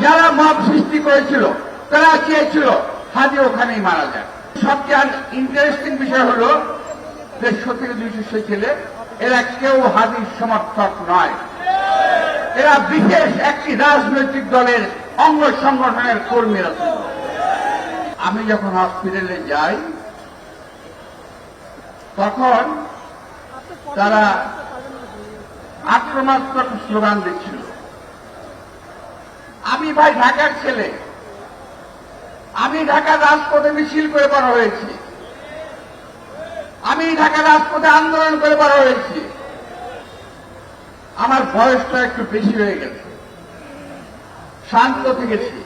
যারা মব সৃষ্টি করেছিল তারা চেয়েছিল হাদি ওখানেই মারা যায়। সবচেয়ে ইন্টারেস্টিং বিষয় হলো 150 থেকে 200 ছেলে, এরা কেউ হাদির সমর্থক নয়। এরা বিশেষ একটি রাজনৈতিক দলের অঙ্গ সংগঠনের কর্মীরা ছিল। আমি যখন হসপিটালে যাই তখন তারা আক্রমণাত্মক স্লোগান দিচ্ছিল। আমি ভাই ঢাকার ছেলে, আমি ঢাকার রাজপথে মিছিল করে বড় হয়েছি, আমি ঢাকার রাজপথে আন্দোলন করে বড় হয়েছি। আমার বয়সটা একটু বেশি হয়ে গেছে, শান্ত থেকেছি,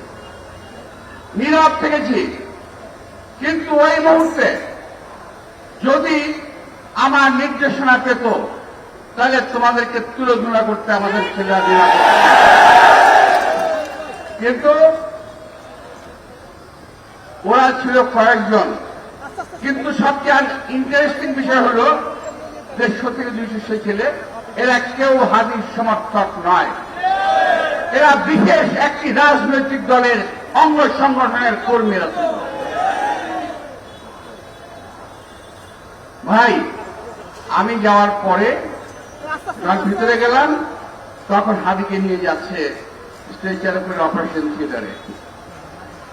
নীরব থেকেছি, কিন্তু ওই মুহূর্তে যদি আমার নির্দেশনা পেত তাহলে তোমাদেরকে তুলোধুলা করতে আমাদের ছেলেরা দিন। কিন্তু ওরা ছিল কয়েকজন। কিন্তু সবচেয়ে ইন্টারেস্টিং বিষয় হল 150 থেকে 200 ছেলে, এরা কেউ হাদির সমর্থক নয়। এরা বিশেষ একটি রাজনৈতিক দলের অঙ্গ সংগঠনের কর্মীরা ছিল। ভাই আমি যাওয়ার পরে যখন ভিতরে গেলাম তখন হাদিকে নিয়ে যাচ্ছে স্ট্রেচারে করে অপারেশন থিয়েটারে।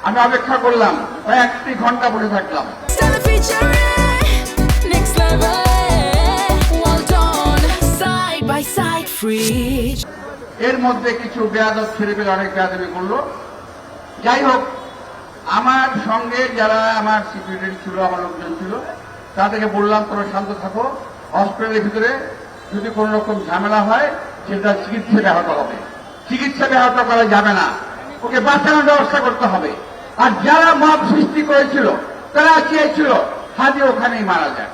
আমি অপেক্ষা করলাম, প্রায় 1 ঘন্টা বসে থাকলাম। এর মধ্যে কিছু বেয়াদব ছেলেপেলে অনেক বেয়াদবি করলো। যাই হোক, আমার সঙ্গে যারা আমার সিকিউরিটি ছিল, আমার লোকজন ছিল, তাদেরকে বললাম তোমরা শান্ত থাকো, হসপিটালের ভিতরে যদি কোন রকম ঝামেলা হয় সেটা চিকিৎসা ব্যাহত হবে, চিকিৎসা ব্যাহত করা যাবে না, ওকে বাঁচানোর ব্যবস্থা করতে হবে। আর যারা মব সৃষ্টি করেছিল তারা চেয়েছিল হাদি ওখানেই মারা যায়।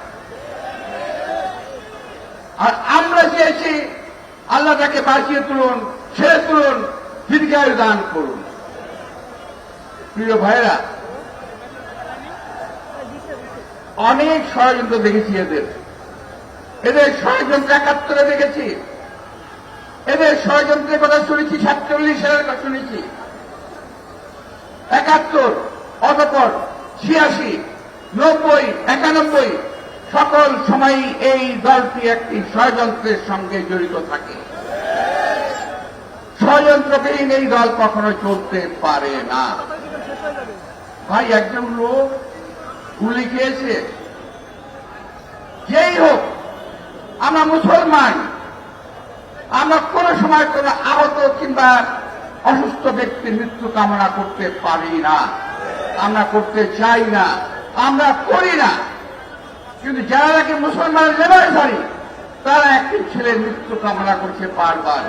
আর আমরা চেয়েছি আল্লাহ তাকে বাঁচিয়ে তুলুন, ছেড়ে তুলুন, দীর্ঘায়ু দান করুন। প্রিয় ভাইরা, অনেক ষড়যন্ত্র দেখেছি, এদের ষড়যন্ত্র 71-এ দেখেছি, এদের ষড়যন্ত্রের কথা শুনেছি, 47 সালের কথা শুনেছি, 71, অতঃপর 86, 90, 91 সকল সময়ই এই দলটি একটি ষড়যন্ত্রের সঙ্গে জড়িত থাকে। ষড়যন্ত্রবিহীন এই দল কখনো চলতে পারে না। ভাই একজন লোক গুলি খেয়েছে, যেই হোক, আমরা মুসলমান, আমরা কোন সময় কোন আহত কিংবা অসুস্থ ব্যক্তির মৃত্যু কামনা করতে পারি না, আমরা করতে চাই না, আমরা করি না। কিন্তু যারা নাকি মুসলমানের লেবারধারী তারা একটি ছেলের মৃত্যু কামনা করছে বারবার।